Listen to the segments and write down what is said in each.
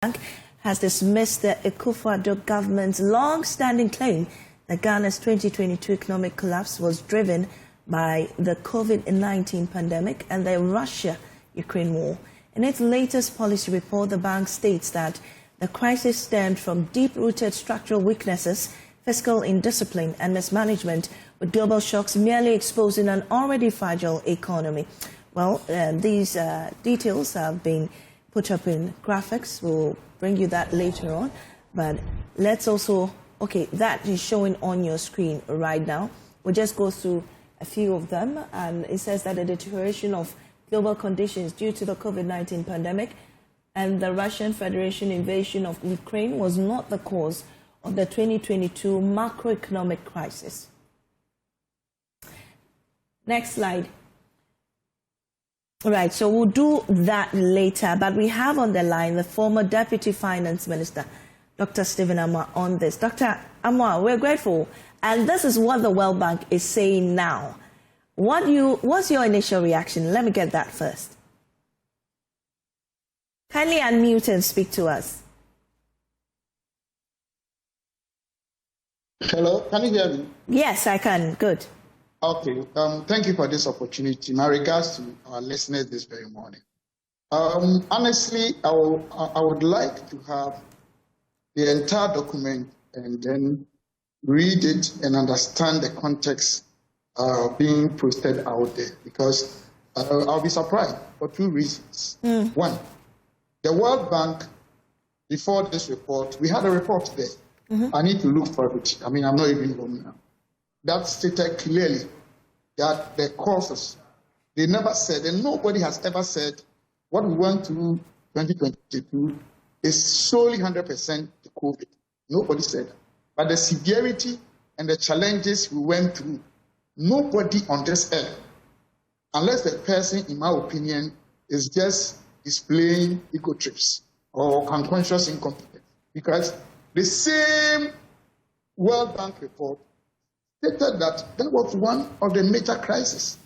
Bank has dismissed the Akufo-Addo government's long-standing claim that Ghana's 2022 economic collapse was driven by the Covid-19 pandemic and the Russia-Ukraine war. In its latest policy report, the bank states that the crisis stemmed from deep-rooted structural weaknesses, fiscal indiscipline and mismanagement, with global shocks merely exposing an already fragile economy. Well, these details have been put up in graphics. We'll bring you that later on. But let's also, that is showing on your screen right now. We'll just go through a few of them. And it says that the deterioration of global conditions due to the COVID-19 pandemic and the Russian Federation invasion of Ukraine was not the cause of the 2022 macroeconomic crisis. Next slide. Right, so we'll do that later, but we have on the line the former Deputy Finance Minister, Dr. Stephen Amoah, on this. Dr. Amoah, we're grateful, and this is what the World Bank is saying now. What's your initial reaction? Let me get that first. Kindly unmute and speak to us. Hello, can you hear me? Yes, I can. Good. Okay, thank you for this opportunity. My regards to our listeners this very morning. Honestly, I would like to have the entire document and then read it and understand the context being posted out there, because I'll be surprised for two reasons. One, the World Bank, before this report, we had a report there. I need to look for it. I mean, I'm not even home now. That stated clearly that the causes, they never said, and nobody has ever said, what we went through 2022 is solely 100% the COVID. Nobody said that. But the severity and the challenges we went through, nobody on this earth, unless the person, in my opinion, is just displaying ego trips or unconscious incompetence. Because the same World Bank report stated that was one of the major crises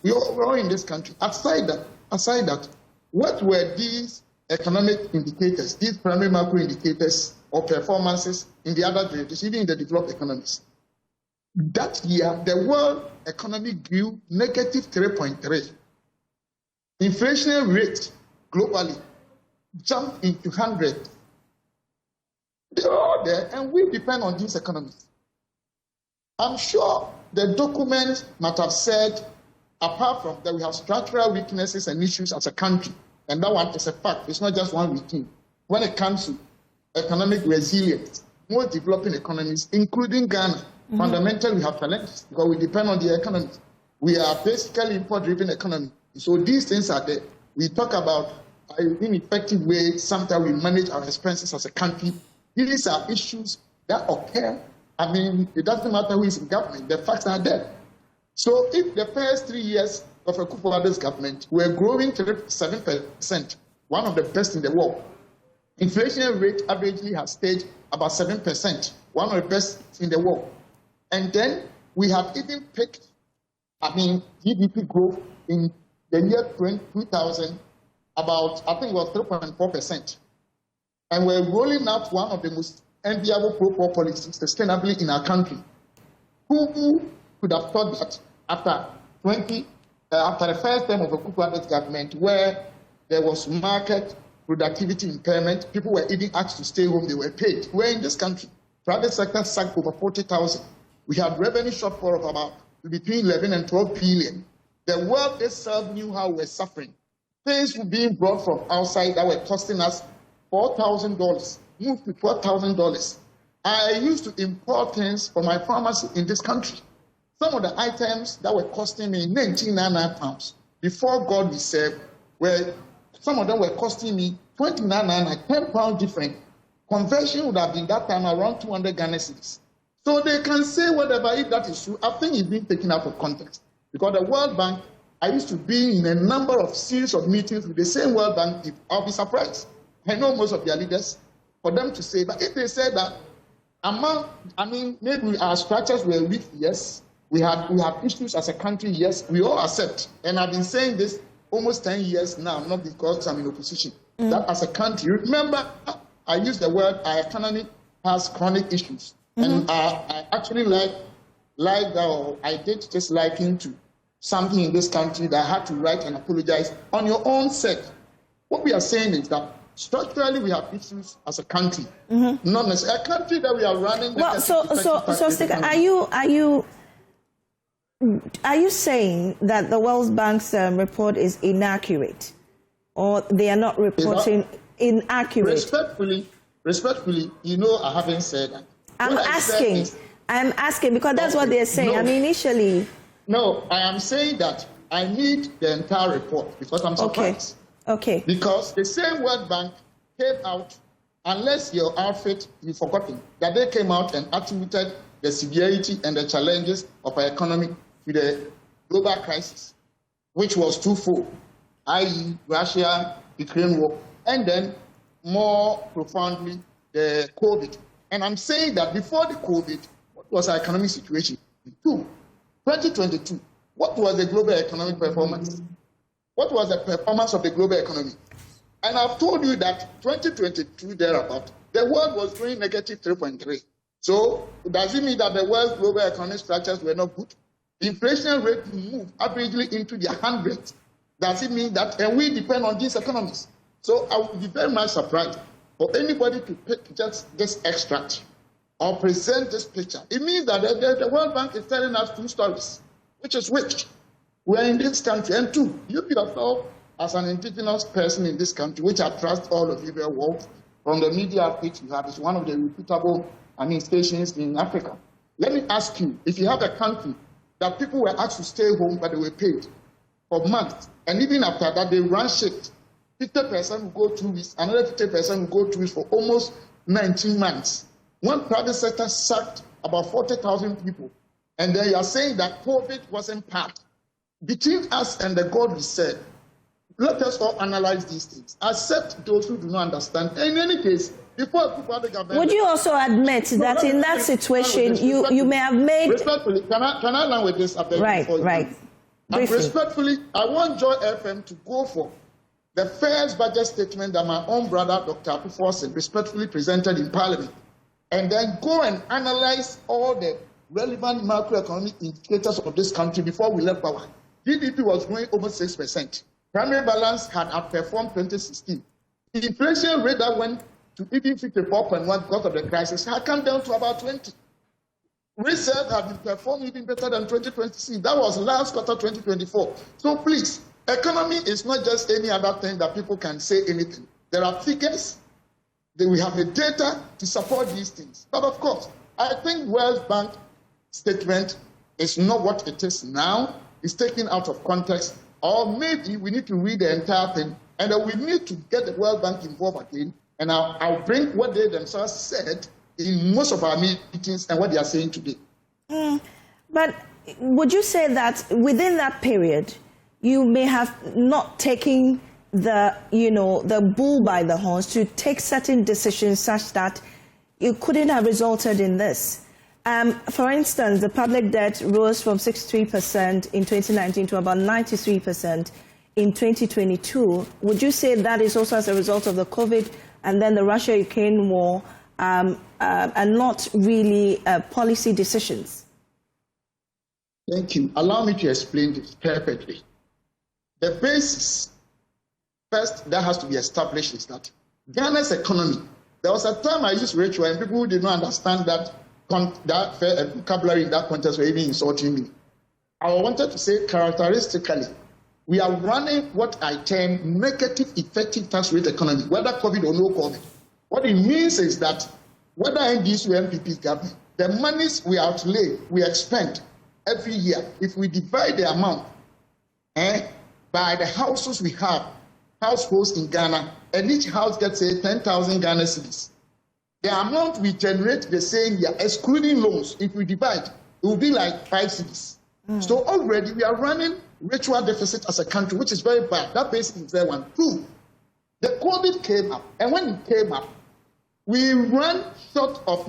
we all in this country. Aside that, what were these economic indicators, these primary macro indicators or performances in the other jurisdictions, even in the developed economies? That year, the world economy grew negative 3.3. Inflation rate globally jumped into 100. They're all there, and we depend on these economies. I'm sure the document might have said, apart from that, we have structural weaknesses and issues as a country, and that one is a fact. It's not just one routine. When it comes to economic resilience, most developing economies, including Ghana, fundamentally we have challenges because we depend on the economy. We are basically import-driven economy. So these things are there. We talk about in effective way, sometimes we manage our expenses as a country. These are issues that occur. I mean, it doesn't matter who is in government, the facts are there. So if the first 3 years of Akufo-Addo's government were growing to 7%, one of the best in the world, inflation rate averagely has stayed about 7%, one of the best in the world. And then we have even picked, GDP growth in the year 2000, about, I think it was 3.4%. And we're rolling out one of the most enviable pro-poor policies sustainably in our country. Who could have thought that after the first term of Akufo-Addo's government, where there was market productivity impairment, people were even asked to stay home, they were paid. We're in this country. Private sector sacked over 40,000. We had revenue shortfall of about between 11 and 12 billion. The world itself knew how we're suffering. Things were being brought from outside that were costing us $4,000, moved to $12,000. I used to import things from my pharmacy in this country. Some of the items that were costing me 1999 pounds, before God we serve, some of them were costing me 29.99, 10 pounds different. Conversion would have been that time around 200 Ghana cedis. So they can say whatever, if that is true. I think it's been taken out of context. Because the World Bank, I used to be in a number of series of meetings with the same World Bank. I'll be surprised. I know most of their leaders, for them to say, but if they say that, maybe our structures were weak, yes. We have issues as a country, yes. We all accept. And I've been saying this almost 10 years now, not because I'm in opposition, that as a country, remember, I used the word our economy has chronic issues. And I actually I did just liken to something in this country that I had to write and apologize on your own set. What we are saying is that structurally we have issues as a country, not necessarily a country that we are running. Well, so Stika, are you saying that the World Bank's report is inaccurate, or they are not reporting inaccurate? Respectfully, you know, I haven't said that. I'm asking because that's what they're saying. No, I mean, initially. No, I am saying that I need the entire report because I'm surprised. Okay. Because the same World Bank came out, unless your outfit, you've forgotten, that they came out and attributed the severity and the challenges of our economy to the global crisis, which was twofold, i.e. Russia-Ukraine war, and then more profoundly, the COVID. And I'm saying that before the COVID, what was our economic situation? 2022, what was the global economic performance? What was the performance of the global economy? And I've told you that 2022 thereabout, the world was growing negative 3.3. So does it mean that the world's global economic structures were not good? The inflation rate moved averagely into the hundreds. Does it mean that and we depend on these economies? So I would be very much surprised for anybody to pick just this extract or present this picture. It means that the World Bank is telling us two stories, which is which? We're in this country, and two, you yourself as an indigenous person in this country, which I trust all of you very well, from the media outreach you have, is one of the reputable stations in Africa. Let me ask you, if you have a country that people were asked to stay home but they were paid for months, and even after that they run shift, 50% will go 2 weeks, another 50% will go 2 weeks for almost 19 months. One private sector sacked about 40,000 people, and then you are saying that COVID wasn't part. Between us and the God we serve, let us all analyze these things, accept those who do not understand. In any case, before Akufo-Addo government... Would you also admit that in that situation, you may have made... Respectfully, can I learn with this? Right. Respectfully, I want Joy FM to go for the first budget statement that my own brother, Dr. Akufo-Addo, respectfully presented in Parliament, and then go and analyze all the relevant macroeconomic indicators of this country before we left power. GDP was growing over 6%. Primary balance had outperformed 2016. The inflation rate that went to even 54.1 because of the crisis had come down to about 20. Research had been performed even better than 2020. That was last quarter 2024. So please, economy is not just any other thing that people can say anything. There are figures. We have the data to support these things. But of course, I think World Bank statement is not what it is now. It's taken out of context. Or maybe we need to read the entire thing, and then we need to get the World Bank involved again. And I'll bring what they themselves said in most of our meetings and what they are saying today. But would you say that within that period, you may have not taken the bull by the horns to take certain decisions such that it couldn't have resulted in this? For instance, the public debt rose from 63% in 2019 to about 93% in 2022. Would you say that is also as a result of the COVID and then the Russia-Ukraine war and not really policy decisions? Thank you. Allow me to explain this perfectly. The basis, first, that has to be established is that Ghana's economy, there was a time I used ritual and people who did not understand that vocabulary in that context were even insulting me. I wanted to say characteristically, we are running what I term negative effective tax rate economy, whether COVID or no COVID. What it means is that whether NDC or MPP government, the monies we outlay, we expend every year, if we divide the amount by the houses we have, households in Ghana, and each house gets 10,000 Ghana cedis. The amount we generate the same year, excluding loans, if we divide, it will be like 5 cedis. So already we are running ritual deficit as a country, which is very bad. That basically is there one. Two, the COVID came up, and when it came up, we ran short of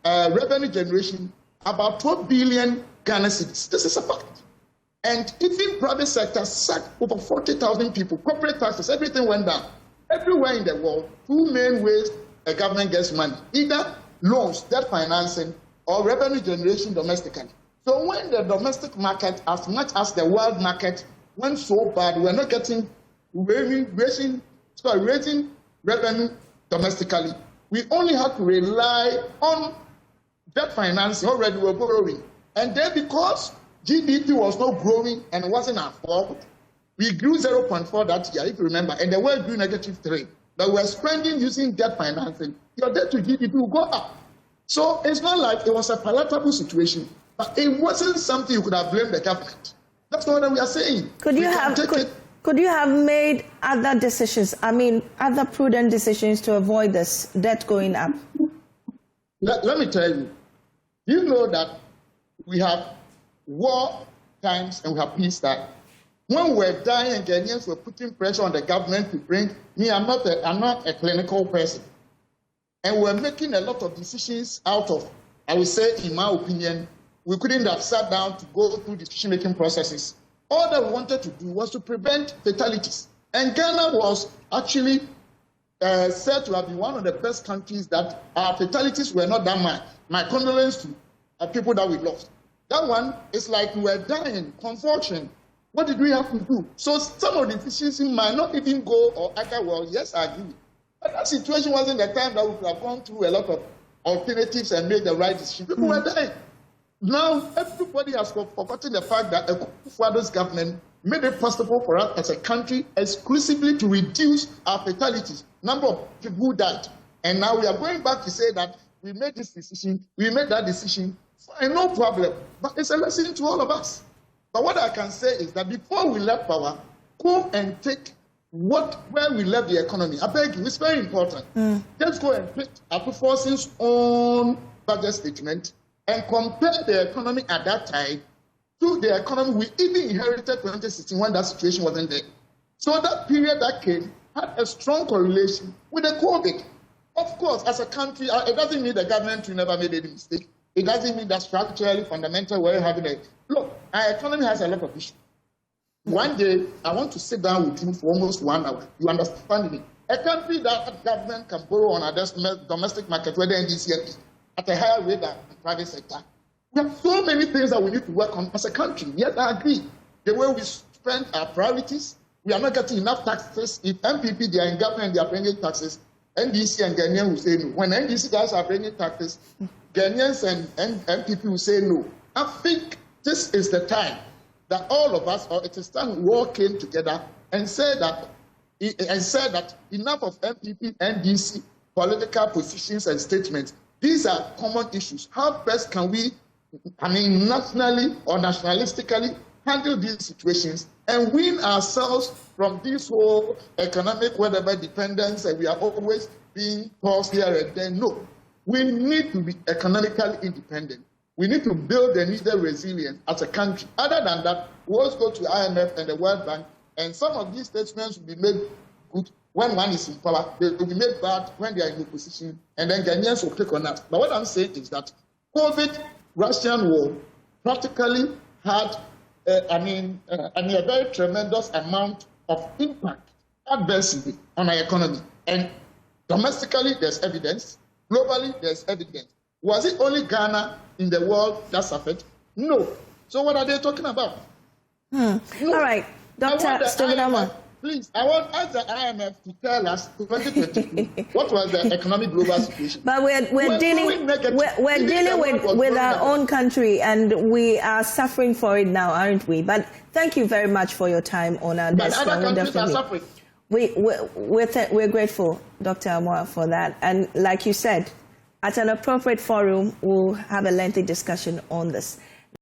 revenue generation, about 12 billion Ghana cedis. This is a fact. And even private sector sacked over 40,000 people. Corporate taxes, everything went down. Everywhere in the world, two main ways a government gets money: either loans, debt financing, or revenue generation domestically. So when the domestic market, as much as the world market, went so bad, we're not getting raising revenue domestically. We only had to rely on debt financing. Already we're borrowing. And then because GDP was not growing and it wasn't our fault, we grew 0.4 that year, if you remember, and the world grew -3. But we're spending using debt financing. Your debt to GDP will go up. So it's not like it was a palatable situation, but it wasn't something you could have blamed the government. That's what we are saying. Could you have made other decisions? I mean, other prudent decisions to avoid this debt going up? Let me tell you. You know that we have war times and we have peace time. When we're dying and Ghanaians were putting pressure on the government to bring me, I'm not a clinical person. And we're making a lot of decisions out of, I would say, in my opinion, we couldn't have sat down to go through decision-making processes. All that we wanted to do was to prevent fatalities. And Ghana was actually said to have been one of the best countries that our fatalities were not that much. My condolences to people that we lost. That one is like we were dying, convulsion. What did we have to do? So some of the decisions might not even go or okay, well, yes, I agree. But that situation wasn't the time that we could have gone through a lot of alternatives and made the right decision. People were dying. Now, everybody has forgotten the fact that Akufo-Addo's government made it possible for us as a country exclusively to reduce our fatalities, number of people who died. And now we are going back to say that we made this decision, we made that decision, fine, no problem. But it's a lesson to all of us. But what I can say is that before we left power, go and take where we left the economy. I beg you, it's very important. Let's go and pick Akufo-Addo's own budget statement and compare the economy at that time to the economy we even inherited 2016 when that situation wasn't there. So that period that came had a strong correlation with the COVID. Of course, as a country, it doesn't mean the government never made any mistake. It doesn't mean that structurally, fundamentally, we're having a... Look, our economy has a lot of issues. One day, I want to sit down with you for almost 1 hour. You understand me? A country that government can borrow on a domestic market, whether NDC at a higher rate than the private sector. We have so many things that we need to work on as a country. Yes, I agree. The way we spend our priorities, we are not getting enough taxes. If MPP, they are in government, they are bringing taxes, NDC and Ghanaians will say no. When NDC guys are bringing taxes, Ghanaians and MPP will say no. I think this is the time that all of us, or it is time we all came together and said that enough of MPP, NDC, political positions and statements. These are common issues. How best can we, nationally or nationalistically handle these situations and wean ourselves from this whole economic whatever dependence and we are always being tossed here and there? No. We need to be economically independent. We need to build the needed resilience as a country. Other than that, we always go to IMF and the World Bank, and some of these statements will be made good when one is in power. They will be made bad when they are in opposition, and then Ghanaians will take on that. But what I'm saying is that COVID-Russian war practically had a very tremendous amount of impact adversely on our economy. And domestically, there's evidence. Globally, there's evidence. Was it only Ghana in the world that suffered? No. So what are they talking about? No. All right, Dr. Stoganama. Please, I want the IMF to tell us 2022 what was the economic global situation. But we're dealing with our own country, and we are suffering for it now, aren't we? But thank you very much for your time on our desk. But other countries are suffering. We're grateful, Dr. Amoah, for that. And like you said, at an appropriate forum, we'll have a lengthy discussion on this.